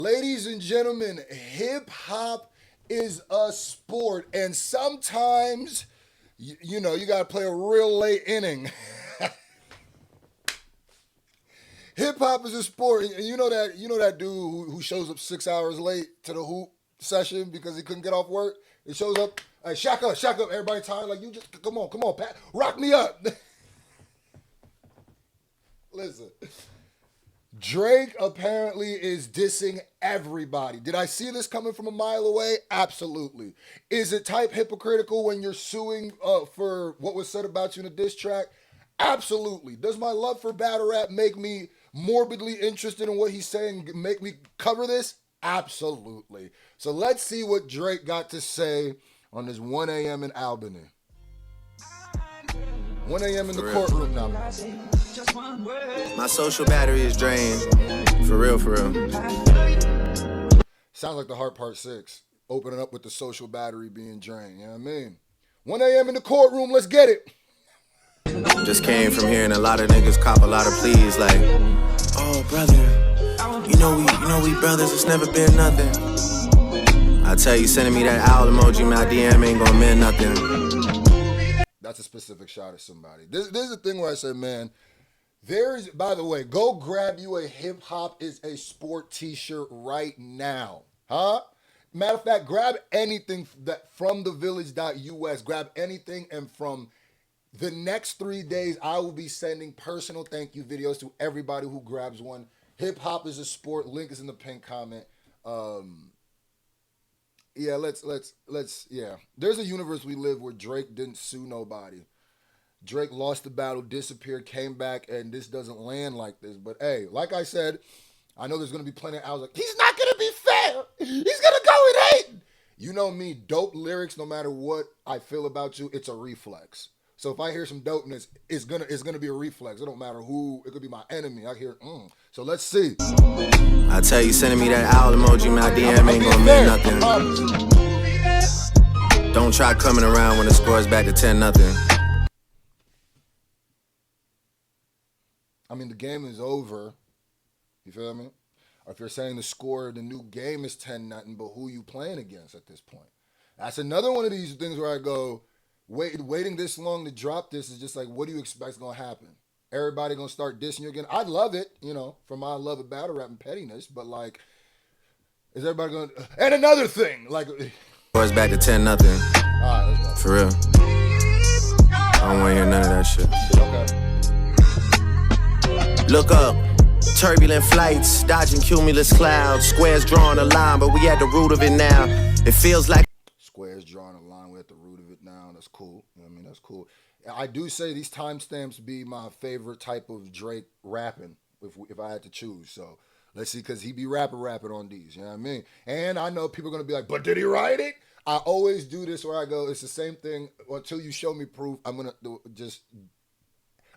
Ladies and gentlemen, hip hop is a sport, and sometimes, you got to play a real late inning. Hip hop is a sport, and you know that dude who shows up 6 hours late to the hoop session because he couldn't get off work. He shows up, hey, shack up, everybody tired. Like, you just come on, Pat, rock me up. Listen. Drake apparently is dissing everybody. Did I see this coming from a mile away? Absolutely. Is it type hypocritical when you're suing for what was said about you in a diss track? Absolutely. Does my love for battle rap make me morbidly interested in what he's saying, make me cover this? Absolutely. So let's see what Drake got to say on this 1 a.m. in Albany. 1 a.m. in the courtroom now. My social battery is drained. For real. Sounds like the Heart Part 6. Opening up with the social battery being drained. You know what I mean? 1 a.m. in the courtroom. Let's get it. Just came from hearing a lot of niggas cop a lot of pleas like, oh, brother, you know we brothers, it's never been nothing. I tell you, sending me that owl emoji, my DM ain't gonna mean nothing. That's a specific shot at somebody. This is the thing where I say, man, by the way, go grab you a hip hop is a sport t-shirt right now. Huh? Matter of fact, grab anything that from thevillage.us. Grab anything, and from the next 3 days, I will be sending personal thank you videos to everybody who grabs one. Hip hop is a sport. Link is in the pinned comment. Yeah, let's yeah. There's a universe we live where Drake didn't sue nobody. Drake lost the battle, disappeared, came back, and this doesn't land like this. But hey, like I said, I know there's gonna be plenty of hours like, he's not gonna be fair. He's gonna go with hate. You know me, dope lyrics, no matter what I feel about you, it's a reflex. So if I hear some dopeness, it's gonna be a reflex. It don't matter who, it could be my enemy. I hear, So let's see. I tell you, sending me that owl emoji, my DM ain't gonna mean nothing. Don't try coming around when the score's back to 10-0. I mean, the game is over. You feel me? Or if you're saying the score of the new game is 10-0, but who you playing against at this point? That's another one of these things where I go, waiting this long to drop this is just like, what do you expect is going to happen? Everybody going to start dissing you again? I'd love it, for my love of battle rap and pettiness, but like, is everybody going to... And another thing, like... Score's back to 10-0. All right, let's go. For real. I don't want to hear none of that shit. Okay. Look up. Turbulent flights, dodging cumulus clouds. Squares drawing a line, but we at the root of it now. It feels like Squares drawing a line, we're at the root of it now. That's cool. You know what I mean? That's cool. I do say these timestamps be my favorite type of Drake rapping, if I had to choose. So let's see, because he be rapping on these. You know what I mean? And I know people are going to be like, but did he write it? I always do this where I go, it's the same thing. Until you show me proof, I'm going to just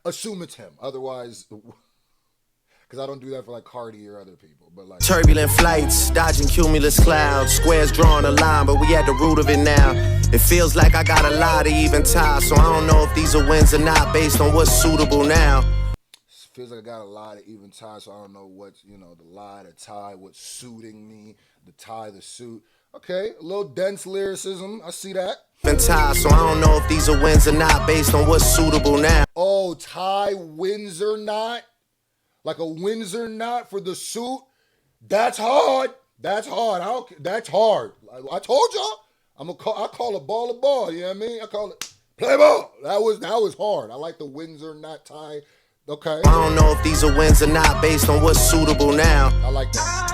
assume it's him. Otherwise... Because I don't do that for like Cardi or other people, but like turbulent flights, dodging cumulus clouds, squares drawing a line, but we at the root of it now. It feels like I got a lot of even ties, so I don't know if these are wins or not based on what's suitable now. Feels like I got a lot of even ties, so I don't know what's, the lie, the tie, what's suiting me, the tie, the suit. Okay, a little dense lyricism, I see that. Even ties, so I don't know if these are wins or not based on what's suitable now. Oh, tie wins or not? Like a Windsor knot for the suit, that's hard. That's hard. That's hard. I told y'all, I call a ball a ball. You know what I mean? I call it play ball. That was hard. I like the Windsor knot tie. Okay. I don't know if these are wins or not based on what's suitable now. I like that.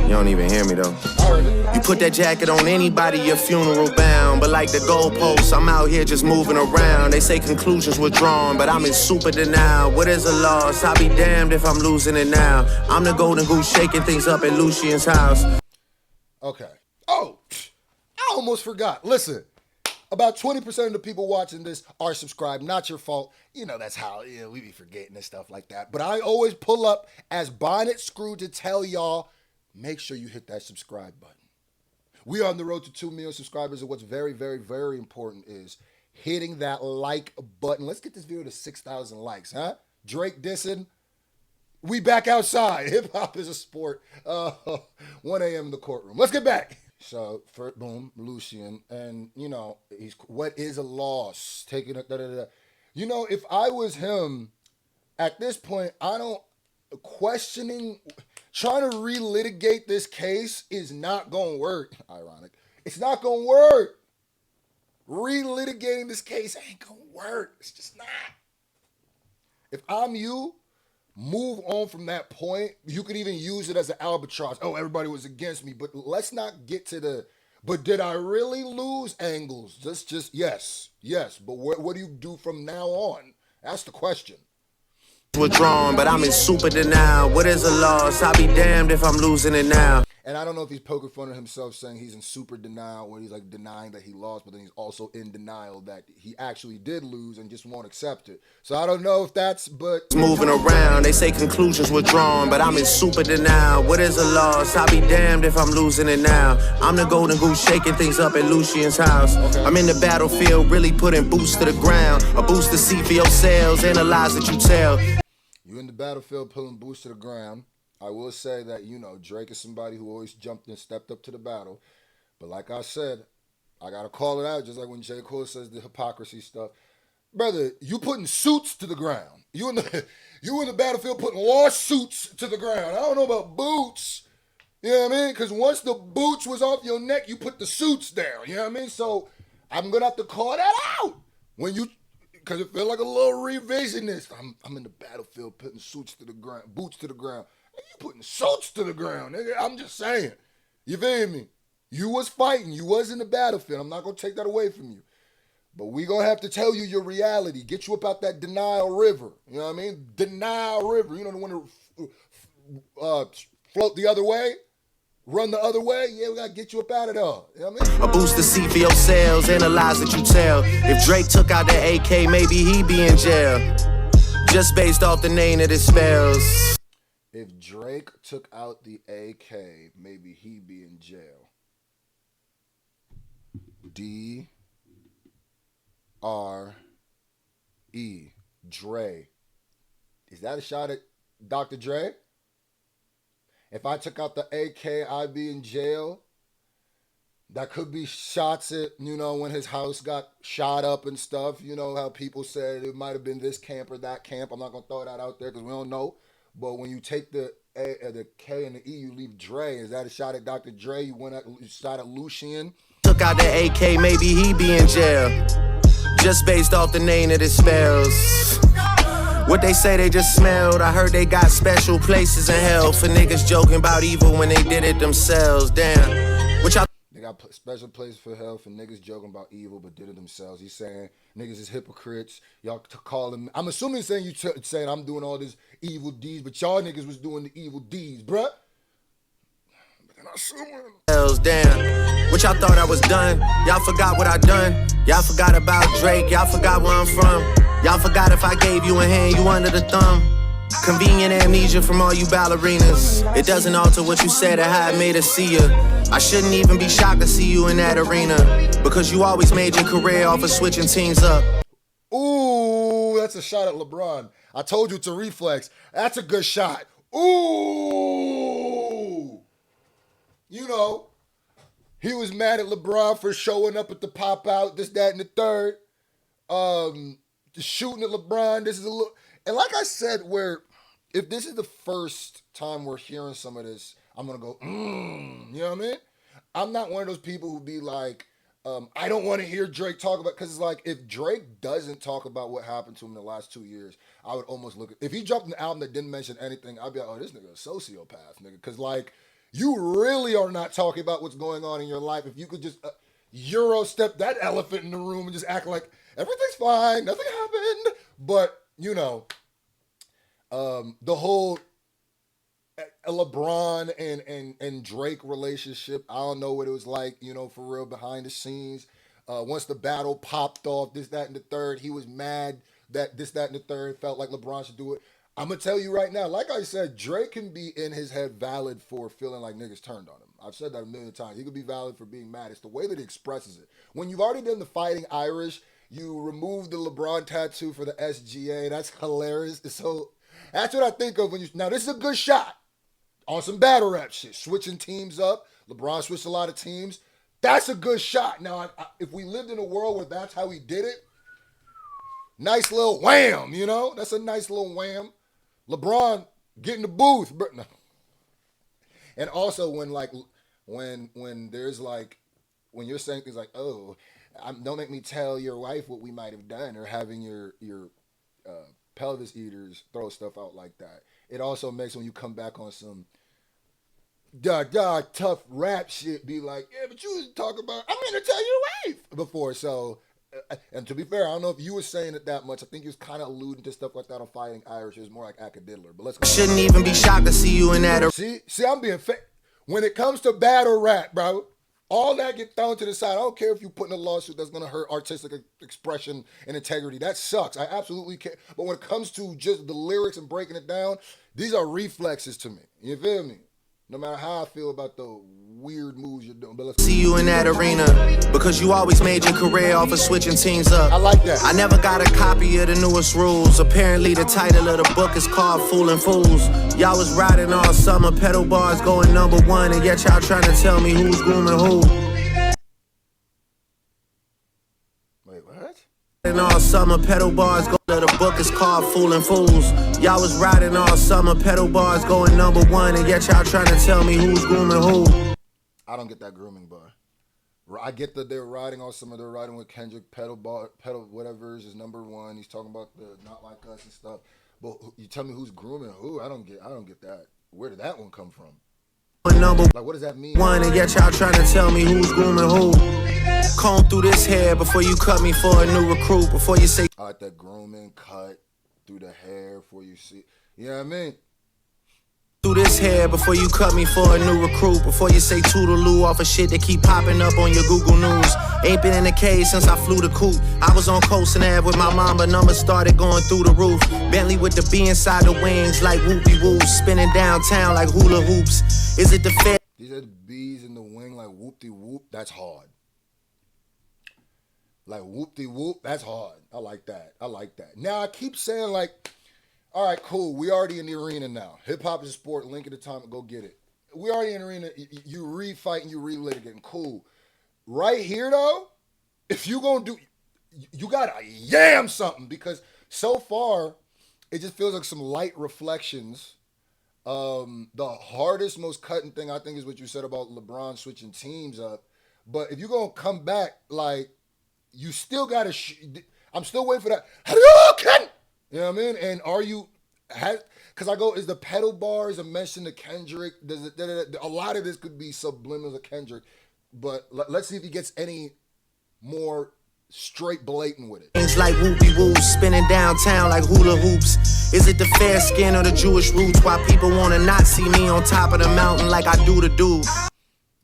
You don't even hear me though. I heard it. You put that jacket on anybody, your funeral bound. But like the goalposts, I'm out here just moving around. They say conclusions were drawn, but I'm in super denial. What is a loss? I'll be damned if I'm losing it now. I'm the golden goose shaking things up at Lucian's house. Okay. Oh, I almost forgot. Listen, about 20% of the people watching this are subscribed. Not your fault. That's how we be forgetting and stuff like that. But I always pull up as Bonnet Screwed to tell y'all, make sure you hit that subscribe button. We are on the road to 2 million subscribers, and what's very, very, very important is hitting that like button. Let's get this video to 6,000 likes, huh? Drake dissing. We back outside. Hip hop is a sport. 1 a.m. in the courtroom. Let's get back. So, for boom, Lucian, and he's what is a loss? Taking it, if I was him at this point, I don't trying to relitigate this case is not gonna work. Ironic. It's not gonna work. Relitigating this case ain't gonna work. It's just not. If I'm you, move on from that point. You could even use it as an albatross. Oh, everybody was against me, but let's not get to the, but did I really lose angles? Just yes. But what do you do from now on? That's the question. Withdrawn, but I'm in super denial. What is a loss? I'll be damned if I'm losing it now. And I don't know if he's poking fun at himself saying he's in super denial where he's like denying that he lost, but then he's also in denial that he actually did lose and just won't accept it. So I don't know if that's, but... Moving around, they say conclusions were drawn, but I'm in super denial. What is a loss? I'll be damned if I'm losing it now. I'm the golden goose shaking things up at Lucian's house. Okay. I'm in the battlefield, really putting boots to the ground. A boost to see for your sales, analyze that you tell. You in the battlefield pulling boots to the ground. I will say that, Drake is somebody who always jumped and stepped up to the battle. But like I said, I got to call it out, just like when J. Cole says the hypocrisy stuff. Brother, you putting suits to the ground. You in the battlefield putting lawsuits to the ground. I don't know about boots. You know what I mean? Because once the boots was off your neck, you put the suits down. You know what I mean? So I'm going to have to call that out. Because it felt like a little revisionist. I'm in the battlefield putting suits to the ground, boots to the ground. You putting suits to the ground, nigga. I'm just saying. You feel me? You was fighting. You was in the battlefield. I'm not going to take that away from you. But we going to have to tell you your reality. Get you up out that denial river. You know what I mean? Denial river. You know the one to float the other way? Run the other way? Yeah, we got to get you up out of there. You know what I mean? A boost to see for your sales, analyze that you tell. If Drake took out the AK, maybe he be in jail. Just based off the name that it spells. If Drake took out the AK, maybe he'd be in jail. D-R-E. Dre. Is that a shot at Dr. Dre? If I took out the AK, I'd be in jail. That could be shots at, when his house got shot up and stuff. You know how people said it might have been this camp or that camp. I'm not going to throw that out there because we don't know. But when you take the K and the E, you leave Dre. Is that a shot at Dr. Dre? You shot at Lucian? Took out the AK, maybe he be in jail. Just based off the name that it spells. What they say they just smelled. I heard they got special places in hell for niggas joking about evil when they did it themselves. Damn. Which They got special places for hell for niggas joking about evil but did it themselves. He's saying niggas is hypocrites. Y'all call them. I'm assuming saying saying I'm doing all this evil deeds, but y'all niggas was doing the evil deeds, bruh. But then I assuming. Damn. What y'all thought I was done? Y'all forgot what I done. Y'all forgot about Drake. Y'all forgot where I'm from. Y'all forgot if I gave you a hand, you under the thumb. Convenient amnesia from all you ballerinas. It doesn't alter what you said or how it made us see you. I shouldn't even be shocked to see you in that arena, because you always made your career off of switching teams up. Ooh, that's a shot at LeBron. I told you it's a reflex. That's a good shot. Ooh. He was mad at LeBron for showing up at the pop out, this, that, and the third. Shooting at LeBron. This is a little... And like I said, if this is the first time we're hearing some of this, I'm going to go, you know what I mean? I'm not one of those people who be like, I don't want to hear Drake talk about, because it's like, if Drake doesn't talk about what happened to him in the last 2 years, I would almost look at, if he dropped an album that didn't mention anything, I'd be like, oh, this nigga a sociopath, nigga. Because like, you really are not talking about what's going on in your life. If you could just Euro step that elephant in the room and just act like everything's fine, nothing happened. But, the whole LeBron and Drake relationship, I don't know what it was like, for real behind the scenes. Once the battle popped off, this, that, and the third, he was mad that this, that, and the third felt like LeBron should do it. I'm going to tell you right now, like I said, Drake can be in his head valid for feeling like niggas turned on him. I've said that a million times. He could be valid for being mad. It's the way that he expresses it. When you've already done the Fighting Irish, you remove the LeBron tattoo for the SGA. That's hilarious. It's so... That's what I think of when you. Now this is a good shot on some battle rap shit. Switching teams up. LeBron switched a lot of teams. That's a good shot. Now, if we lived in a world where that's how he did it, nice little wham, you know? That's a nice little wham. LeBron, get in the booth. But no. And also when there's like, when you're saying things like, oh, don't make me tell your wife what we might have done, or having your pelvis eaters throw stuff out like that. It also makes, when you come back on some tough rap shit, be like, yeah, but you was talking about, I'm gonna tell your wife before. So, and to be fair, I don't know if you were saying it that much. I think you was kind of alluding to stuff like that on Fighting Irish. It was more like Acadiddler. But let's go. Shouldn't even be shocked to see you in that. See, I'm being fair. When it comes to battle rap, bro, all that get thrown to the side. I don't care if you put in a lawsuit that's gonna hurt artistic expression and integrity. That sucks. I absolutely care. But when it comes to just the lyrics and breaking it down, these are reflexes to me. You feel me? No matter how I feel about the weird moves you're doing. But let's see you in that arena, because you always made your career off of switching teams up. I like that. I never got a copy of the newest rules. Apparently the title of the book is called Fooling Fools. Y'all was riding all summer, pedal bars going #1, and yet y'all trying to tell me who's grooming who. Wait, what? And all summer, pedal bars go. The book is called Fooling Fools. Y'all was riding all summer, pedal bars going #1, and yet y'all trying to tell me who's grooming who. I don't get that grooming bar. I get that they're riding all summer. They're riding with Kendrick, pedal whatever is #1. He's talking about the Not Like Us and stuff. But you tell me who's grooming who? I don't get that. Where did that one come from? Like, what does that mean? One, and yet y'all trying to tell me who's grooming who. Comb through this hair before you cut me for a new recruit. Before you say, I like that grooming, cut through the hair before you see. You know what I mean? Through this hair before you cut me for a new recruit. Before you say toodaloo off of shit that keep popping up on your Google News. Ain't been in the cage since I flew the coop. I was on Coast and Ave with my mom, but numbers started going through the roof. Bentley with the B inside the wings like whoopie-woo. Spinning downtown like hula hoops. Is it the fair? These are the bees in the wing like whoop-de-whoop. That's hard. Like whoop-de-whoop. That's hard. I like that. Now I keep saying like, all right, cool. We already in the arena now. Hip hop is a sport. Link at the time. Go get it. We already in the arena. You re-fighting, you relitigating. Cool. Right here though, if you gonna do, you gotta yam something, because so far it just feels like some light reflections. The hardest, most cutting thing I think is what you said about LeBron switching teams up. But if you're gonna come back, like, you still gotta. I'm still waiting for that. Hadouken! You know what I mean? And are you, because I go, is the pedal bars a mention to Kendrick? A lot of this could be subliminal to Kendrick, but let's see if he gets any more straight blatant with it. Things like whoopie-woo, spinning downtown like hula hoops. Is it the fair skin or the Jewish roots? Why people want to not see me on top of the mountain like I do the dude?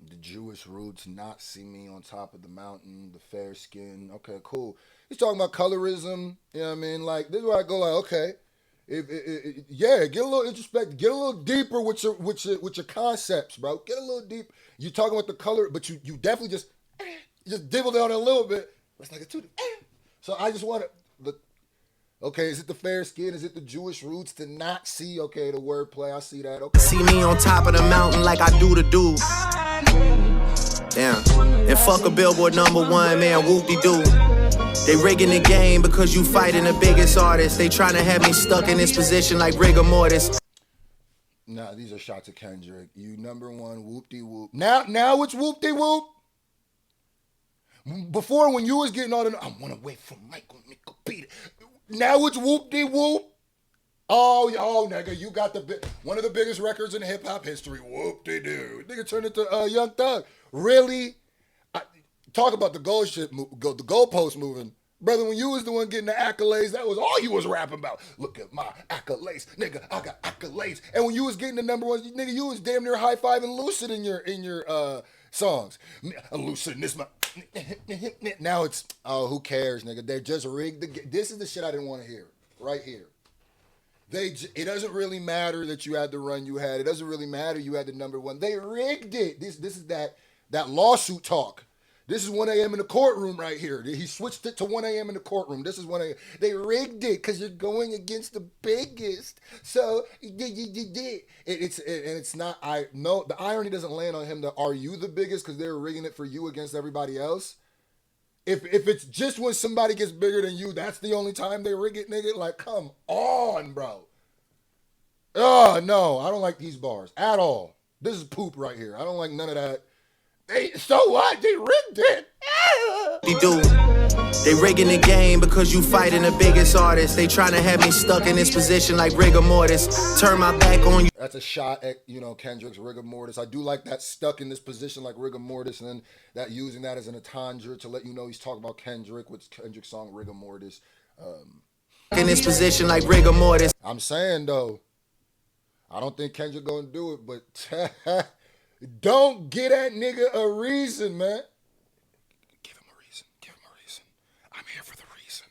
The Jewish roots, not see me on top of the mountain, the fair skin. Okay, cool. He's talking about colorism, you know what I mean? Like, this is where I go like, okay, yeah, get a little introspective, get a little deeper with your concepts, bro. Get a little deep. You talking about the color, but you definitely just dibbled on it a little bit. It's like a two. So I just want to look. Okay, is it the fair skin? Is it the Jewish roots to not see? Okay, the wordplay, I see that. Okay. See me on top of the mountain like I do the dude. Damn. And fuck a Billboard #1, man, whoop-de-doo. They rigging the game because you fighting the biggest artist. They trying to have me stuck in this position like rigor mortis. Nah, these are shots of Kendrick. You #1, whoop-de-whoop. Now it's whoop-de-whoop. Before, when you was getting all the, I want to wait for Michael Peter. Now it's whoop-de-whoop. Oh, nigga, you got one of the biggest records in hip-hop history. Whoop-de-doo. Nigga turned into Young Thug. Really? Talk about the goalpost moving. Brother, when you was the one getting the accolades, that was all you was rapping about. Look at my accolades, nigga, I got accolades. And when you was getting the #1, nigga, you was damn near high-fiving Lucid in your songs. Lucid in this, now it's, oh, who cares, nigga? They just rigged this is the shit I didn't want to hear, right here. It doesn't really matter that you had the run you had. It doesn't really matter you had the #1. They rigged it. This is that lawsuit talk. This is 1 a.m. in the courtroom right here. He switched it to 1 a.m. in the courtroom. This is 1 a.m. They rigged it because you're going against the biggest. So it's not. I know the irony doesn't land on him. That are you the biggest because they're rigging it for you against everybody else. If it's just when somebody gets bigger than you, that's the only time they rig it, nigga. Like, come on, bro. Oh no, I don't like these bars at all. This is poop right here. I don't like none of that. So what? They rigged it. They do. They rigging the game because you fighting the biggest artist. They trying to have me stuck in this position like rigor mortis. Turn my back on you. That's a shot at, Kendrick's rigor mortis. I do like that, stuck in this position like rigor mortis, and then that using that as an entendre to let you know he's talking about Kendrick with Kendrick's song rigor mortis. In this position like rigor mortis. I'm saying though, I don't think Kendrick gonna do it, but don't get that nigga a reason, man. Give him a reason. Give him a reason. I'm here for the reason.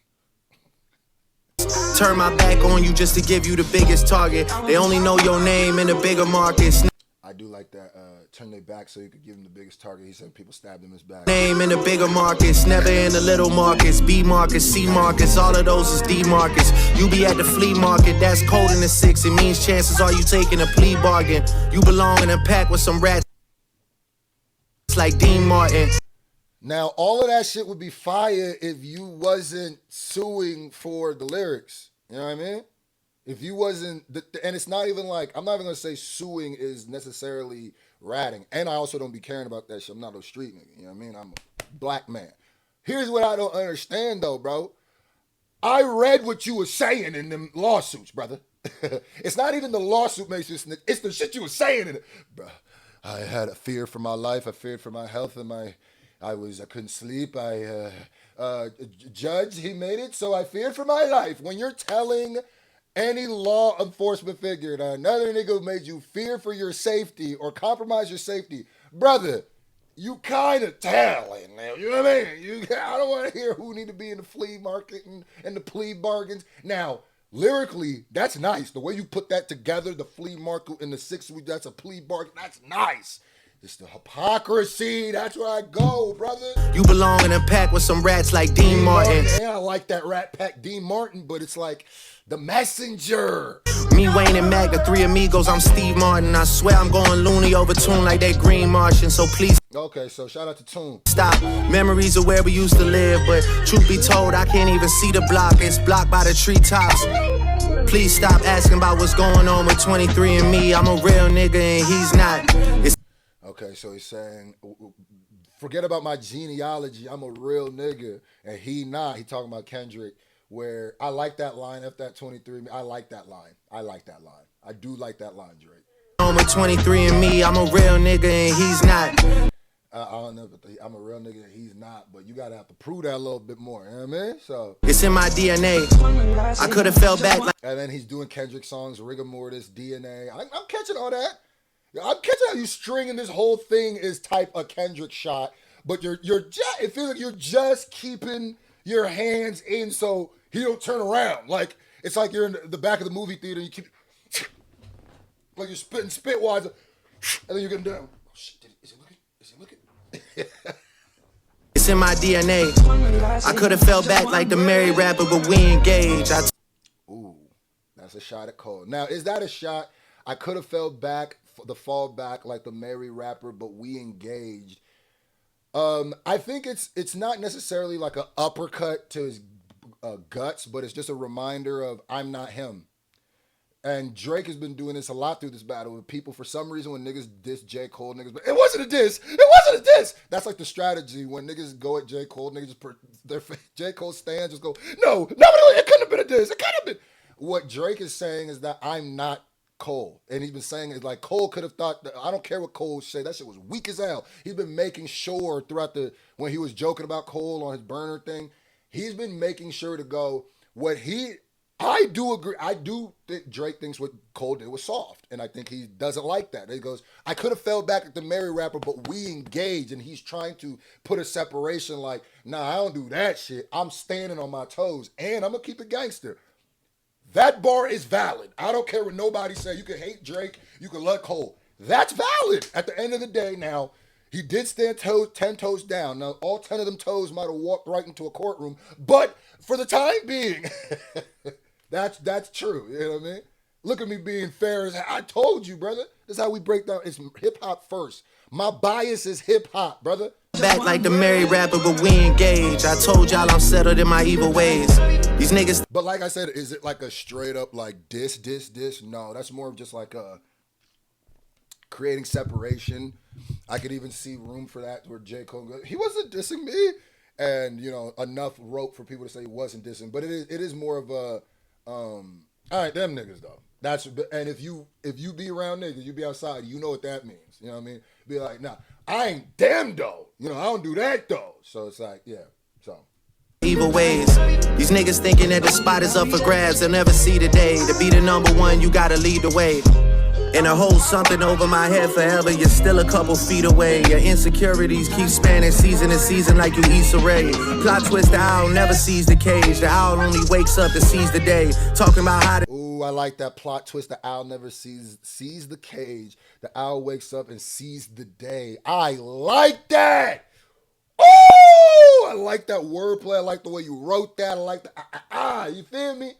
Turn my back on you just to give you the biggest target. They only know your name in the bigger markets. I do like that. Turn their back so you could give him the biggest target. He said people stabbed him in his back. Name in the bigger markets, never in the little markets. B markets, C markets, all of those is D markets. You be at the flea market, that's cold in the 6. It means chances are you taking a plea bargain. You belong in a pack with some rats like Dean Martin. Now, all of that shit would be fire if you wasn't suing for the lyrics. You know what I mean? If you wasn't, and it's not even like, I'm not even going to say suing is necessarily ratting. And I also don't be caring about that shit. I'm not a street nigga. You know what I mean? I'm a black man. Here's what I don't understand though, bro. I read what you were saying in them lawsuits, brother. It's not even the lawsuit makes you snitch. It's the shit you were saying in it. Bro, I had a fear for my life. I feared for my health and I couldn't sleep. Judge, he made it, so I feared for my life. When you're telling any law enforcement figure that another nigga made you fear for your safety or compromise your safety, brother, you kind of telling now. You know what I mean? I don't want to hear who need to be in the flea market and the plea bargains. Now, lyrically, that's nice. The way you put that together, the flea market and the 6 week, that's a plea bargain. That's nice. It's the hypocrisy. That's where I go, brother. You belong in a pack with some rats like Dean Martin. Yeah, I like that rat pack, Dean Martin, but it's like the messenger. Me, Wayne, and Mac, the 3 amigos. I'm Steve Martin. I swear I'm going loony over tune like that Green Martian. So please. Okay, so shout out to Tune. Stop. Memories of where we used to live, but truth be told, I can't even see the block. It's blocked by the treetops. Please stop asking about what's going on with 23 and me. I'm a real nigga and he's not. Okay, so he's saying, forget about my genealogy. I'm a real nigga, and he not. He talking about Kendrick, where I like that line. F that 23. I like that line. I do like that line, Drake. I'm with 23 and me. I'm a real nigga, and he's not. I don't know, but I'm a real nigga, and he's not. But you gotta have to prove that a little bit more. You know what I mean? So it's in my DNA. I could have fell back. And then he's doing Kendrick songs, rigor mortis, DNA. I'm catching all that. I'm catching how you stringing this whole thing is type a Kendrick shot, but you're just, it feels like you're just keeping your hands in so he don't turn around. Like it's like you're in the back of the movie theater and you keep like you're spitting spit wise, and then you're getting down. Oh shit! Is he looking? It's in my DNA. I could have fell back like the married rapper, but we engaged. Ooh, that's a shot at Cole. Now is that a shot? I could have fell back. The fall back like the merry rapper, but we engaged. I think it's not necessarily like an uppercut to his guts, but it's just a reminder of I'm not him. And Drake has been doing this a lot through this battle with people. For some reason, when niggas diss J. Cole, niggas, but it wasn't a diss. It wasn't a diss. That's like the strategy when niggas go at J. Cole, niggas J. Cole stands just go, no, it couldn't have been a diss. It could have been. What Drake is saying is that I'm not Cole, and he's been saying it like Cole could have thought that, I don't care what Cole say, that shit was weak as hell. He's been making sure throughout when he was joking about Cole on his burner thing, he's been making sure to go I do agree. I do think Drake thinks what Cole did was soft, and I think he doesn't like that. He goes, I could have fell back at the merry rapper, but we engaged, and he's trying to put a separation like, nah, I don't do that shit. I'm standing on my toes, and I'm gonna keep it gangster. That bar is valid. I don't care what nobody say. You can hate Drake. You can love Cole. That's valid. At the end of the day now, He did stand 10 toes down. Now, all 10 of them toes might have walked right into a courtroom, but for the time being, that's true. You know what I mean? Look at me being fair as I told you, brother. This is how we break down. It's hip hop first. My bias is hip hop, brother. Back like the married rapper, but we engage. I told y'all I'm settled in my evil ways. These niggas. But like I said, is it like a straight up like diss? No, that's more of just like a creating separation. I could even see room for that where J. Cole goes, he wasn't dissing me, and enough rope for people to say he wasn't dissing. But it is more of a all right, them niggas though. And if you be around niggas, you be outside, you know what that means. You know what I mean? Be like, nah, I ain't them though. I don't do that though. So it's like, yeah. So evil ways. These niggas thinking that the spot is up for grabs. They'll never see the day. To be the number one, you gotta lead the way. And to hold something over my head forever, you're still a couple feet away. Your insecurities keep spanning season to season like you Issa Rae. Plot twist, the owl never sees the cage. The owl only wakes up to seize the day. Talking about how to... Ooh, I like that plot twist. The owl never sees the cage. The owl wakes up and sees the day. I like that. Ooh, I like that wordplay. I like the way you wrote that. I like the you feel me?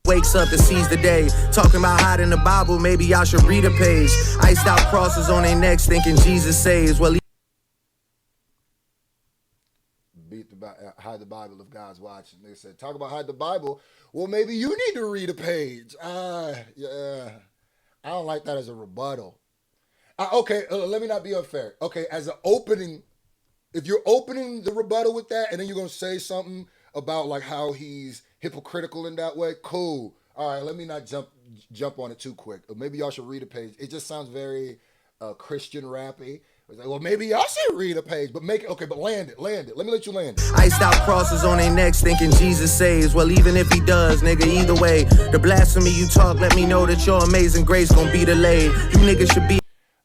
Wakes up to seize the day. Talking about hide in the Bible, maybe y'all should read a page. Iced out crosses on their necks thinking Jesus saves. Well, hide the Bible if God's watching. They said, talk about hide the Bible. Well, maybe you need to read a page. Yeah. I don't like that as a rebuttal. Okay, let me not be unfair. Okay, as an opening, if you're opening the rebuttal with that and then you're going to say something about like how he's hypocritical in that way, cool. All right, let me not jump on it too quick. Maybe y'all should read a page. It just sounds very Christian rappy. It's like, well, maybe y'all should read a page, but make it okay. But land it. Let me let you land it. Iced out crosses on their necks, thinking Jesus saves. Well, even if he does, nigga, either way, the blasphemy you talk, let me know that your amazing grace gonna be delayed. You niggas should be.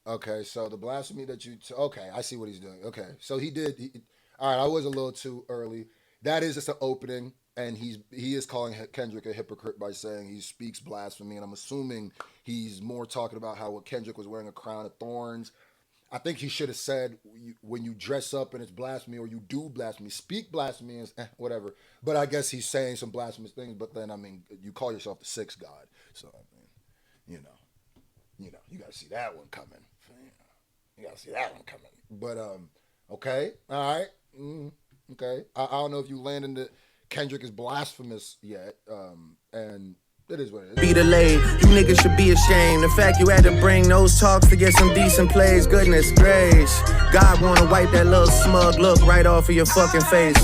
Okay, so the blasphemy that okay, I see what he's doing. Okay, so all right, I was a little too early. That is just an opening. And he is calling Kendrick a hypocrite by saying he speaks blasphemy. And I'm assuming he's more talking about how Kendrick was wearing a crown of thorns. I think he should have said when you dress up and it's blasphemy or you do blasphemy, speak blasphemy, and whatever. But I guess he's saying some blasphemous things. But then, I mean, you call yourself the sixth God. So, I mean, you got to see that one coming. You got to see that one coming. But, okay. All right. Okay. I don't know if you landed the... Kendrick is blasphemous yet, and it is what it is. Be delayed. You niggas should be ashamed. The fact you had to bring those talks to get some decent plays. Goodness gracious. God wanna wipe that little smug look right off of your fucking face.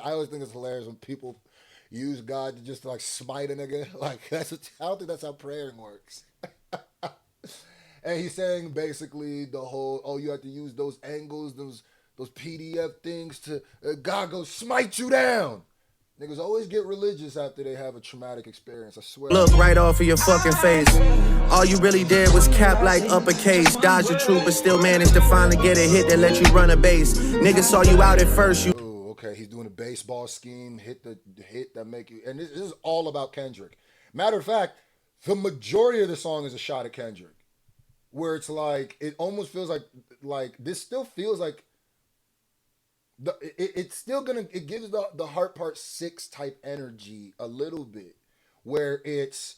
I always think it's hilarious when people use God to just like smite a nigga. Like I don't think that's how praying works. And he's saying basically the whole, you have to use those angles, those PDF things to, God go smite you down. Niggas always get religious after they have a traumatic experience, I swear. Look right off of your fucking face. All you really did was cap like uppercase. Dodge the truth, but still managed to finally get a hit that let you run a base. Niggas saw you out at first, Ooh, okay, he's doing a baseball scheme, hit that make you, and this is all about Kendrick. Matter of fact, the majority of the song is a shot at Kendrick. Where it's like, it almost feels like this still feels like it gives the Heart Part 6 type energy a little bit, where it's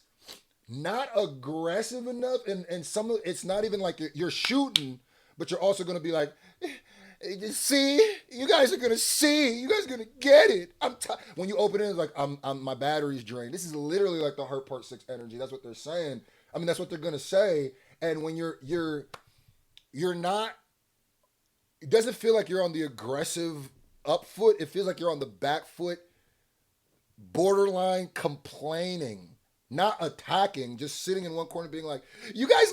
not aggressive enough, and it's not even like you're shooting, but you're also going to be like, see, you guys are going to get it. When you open it, it's like, my battery's drained. This is literally like the Heart Part 6 energy. That's what they're saying. I mean, that's what they're going to say. And when you're not, it doesn't feel like you're on the aggressive up foot. It feels like you're on the back foot, borderline complaining, not attacking, just sitting in one corner being like, you guys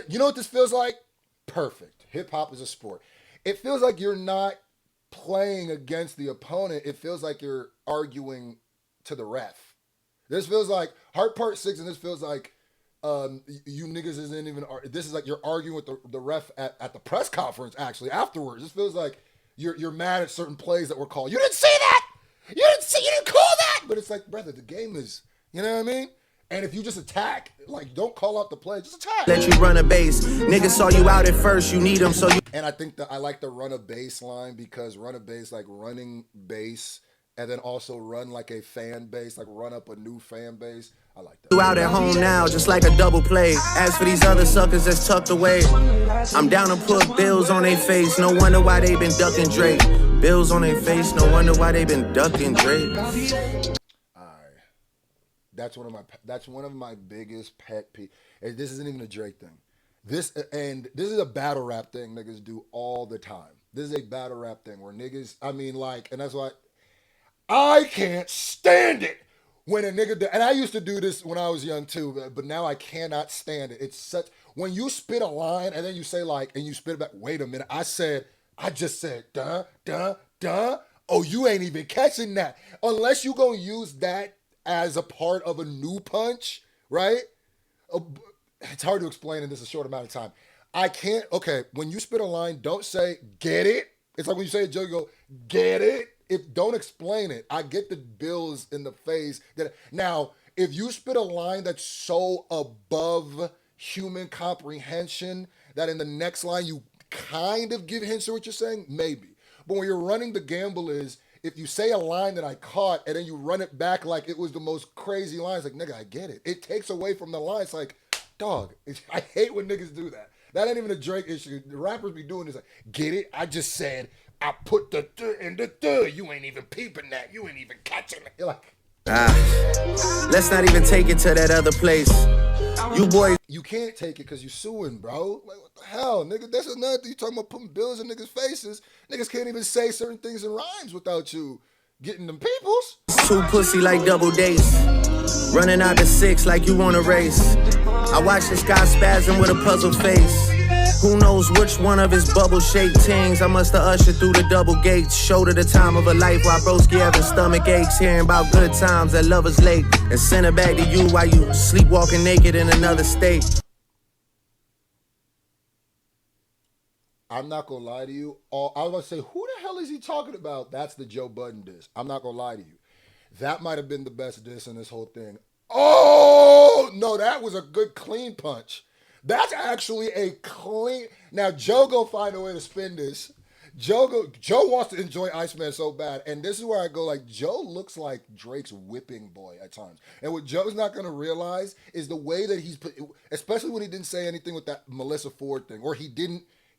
you know what this feels like? Perfect. Hip hop is a sport. It feels like you're not playing against the opponent. It feels like you're arguing to the ref. This feels like Heart Part 6, and this feels like, you niggas isn't even, this is like you're arguing with the ref at the press conference, actually, afterwards. This feels like you're mad at certain plays that were called. You didn't see that! You didn't call that! But it's like, brother, the game is, you know what I mean? And if you just attack, like, don't call out the play, just attack. Let you run a base. Niggas saw you out at first, you need them, so you. And I think that I like the run a base line because run a base, like running base, and then also run like a fan base, like run up a new fan base. I like that. You out at home now, just like a double play. As for these other suckers that's tucked away, I'm down to put bills on their face. No wonder why they been ducking Drake. Bills on their face, no wonder why they been ducking Drake. That's one of my biggest pet peeves. This isn't even a Drake thing. This is a battle rap thing niggas do all the time. This is a battle rap thing where niggas, I mean, like, and that's why I can't stand it when a nigga, and I used to do this when I was young too, but now I cannot stand it. It's such, when you spit a line and then you say like, and you spit it back, wait a minute, I just said, duh, duh, duh. Oh, you ain't even catching that. Unless you gonna use that as a part of a new punch, right? It's hard to explain in this a short amount of time. I can't, okay, when you spit a line, don't say, get it. It's like when you say a joke, you go, get it. Don't explain it. I get the bills in the face. Now, if you spit a line that's so above human comprehension that in the next line you kind of give hints to what you're saying, maybe. But when you're running, the gamble is, if you say a line that I caught and then you run it back like it was the most crazy line, it's like, nigga, I get it. It takes away from the line. It's like, dog, I hate when niggas do that. That ain't even a Drake issue. The rappers be doing this like, get it? I just said, I put the in the you ain't even peeping that. You ain't even catching it. You're like, let's not even take it to that other place. You boys. You can't take it because you suing, bro. Like, what the hell, nigga? That's another thing. You talking about putting bills in niggas' faces. Niggas can't even say certain things in rhymes without you getting them peoples. Too pussy like double dates. Running out to 6 like you want a race. I watch this guy spazzing with a puzzled face. Who knows which one of his bubble-shaped things I must have ushered through the double gates. Showed her the time of her life while broski having stomach aches. Hearing about good times at Lover's Lake. And send her back to you while you sleepwalking naked in another state. I'm not going to lie to you. I was going to say, who the hell is he talking about? That's the Joe Budden diss. I'm not going to lie to you. That might have been the best diss in this whole thing. Oh, no, that was a good clean punch. That's actually a clean. Now, Joe gonna find a way to spin this. Joe wants to enjoy Iceman so bad. And this is where I go, like, Joe looks like Drake's whipping boy at times. And what Joe's not going to realize is the way that he's put, especially when he didn't say anything with that Melissa Ford thing, or he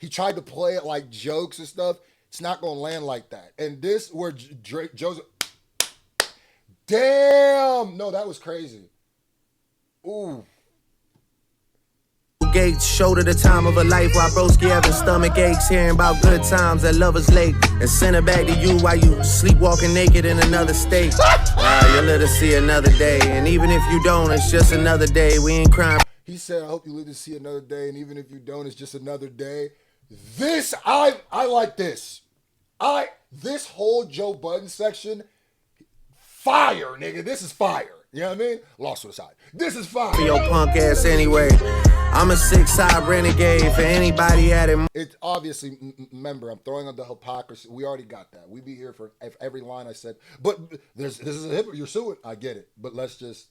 tried to play it like jokes and stuff. It's not going to land like that. And this, where Joe's, damn, no, that was crazy. Ooh. Gates showed her the time of her life while broski having stomach aches. Hearing about good times at Lover's Lake. And send her back to you while you sleepwalking naked in another state. You'll let her see another day. And even if you don't, it's just another day. We ain't crying. He said, I hope you live to see another day. And even if you don't, it's just another day. This, I like this. This whole Joe Budden section, fire, nigga. This is fire. You know what I mean? Lost to the side. This is fire. For your punk ass anyway. I'm a 6'5" renegade for anybody at it. It's obviously, remember, I'm throwing on the hypocrisy. We already got that. We'd be here for every line I said. But this is a hip. You're suing. I get it. But let's just,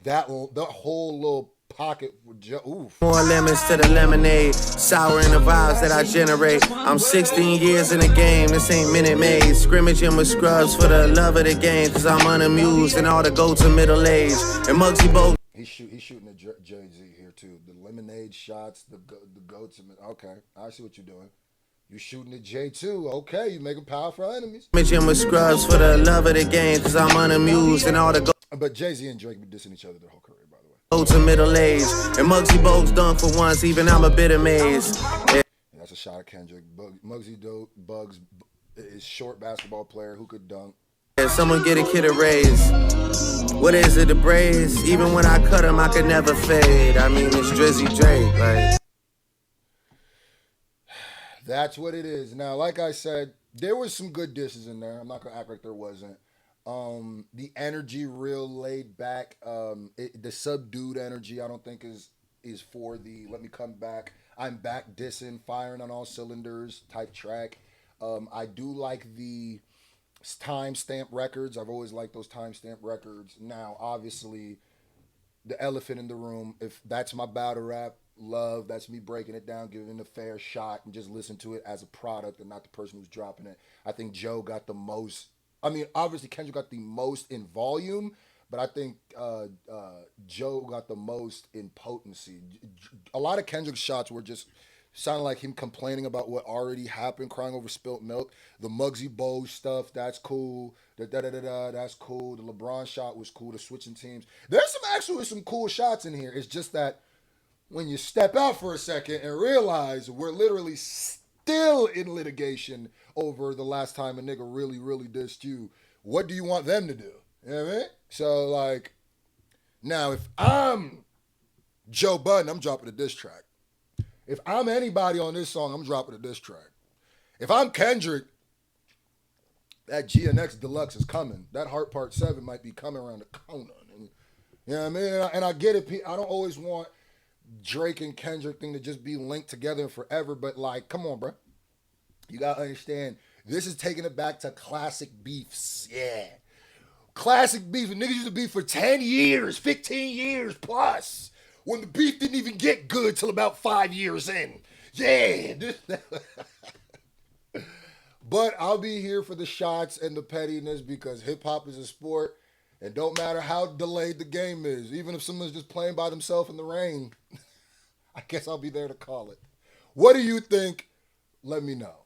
the whole little pocket with Joe. Oof. More lemons to the lemonade. Sour in the vibes that I generate. I'm 16 years in the game. This ain't Minute Maid. Scrimmaging with scrubs for the love of the game. Cause I'm unamused and all the go to middle age. And Muggsy Bogues. He's shooting at Jay-Z here too. The lemonade shots, the goats. Okay, I see what you're doing. You shooting at Jay too. Okay, you making powerful enemies. Scrimmaging with scrubs for the love of the game. Cause I'm unamused and all the go. But Jay-Z and Drake be dissing each other their whole career, by the way. Go to middle age. And Muggsy Bogues done for once. Even I'm a bit amazed. Yeah, that's a shot at Kendrick. Muggsy Bogues is short basketball player who could dunk. Someone get a kid a raise. What is it, the braids? Even when I cut them, I could never fade. I mean, it's Drizzy Drake, like. That's what it is. Now, like I said, there was some good dishes in there. I'm not going to act like there wasn't. The energy real laid back. The subdued energy, I don't think is for the let me come back. I'm back dissing, firing on all cylinders type track. I do like the timestamp records. I've always liked those timestamp records. Now, obviously, the elephant in the room. If that's my battle rap, love, that's me breaking it down, giving it a fair shot, and just listen to it as a product and not the person who's dropping it. I think Joe got the most. I mean, obviously Kendrick got the most in volume, but I think Joe got the most in potency. A lot of Kendrick's shots were just sounded like him complaining about what already happened, crying over spilt milk. The Muggsy Bogues stuff, that's cool. The da da da da, that's cool. The LeBron shot was cool. The switching teams. There's some cool shots in here. It's just that when you step out for a second and realize we're literally still in litigation over the last time a nigga really dissed you, what do you want them to do? You know what I mean? So like, now if I'm Joe Budden, I'm dropping a diss track. If I'm anybody on this song, I'm dropping a diss track. If I'm Kendrick, that GNX Deluxe is coming. That Heart Part 7 might be coming around the corner. And, you know what I mean? And I get it. I don't always want Drake and Kendrick thing to just be linked together forever, but like, come on, bro. You gotta understand, this is taking it back to classic beefs. Yeah. Classic beef. Niggas used to beef for 10 years, 15 years plus. When the beef didn't even get good till about 5 years in. Yeah. But I'll be here for the shots and the pettiness because hip hop is a sport. And don't matter how delayed the game is. Even if someone's just playing by themselves in the rain, I guess I'll be there to call it. What do you think? Let me know.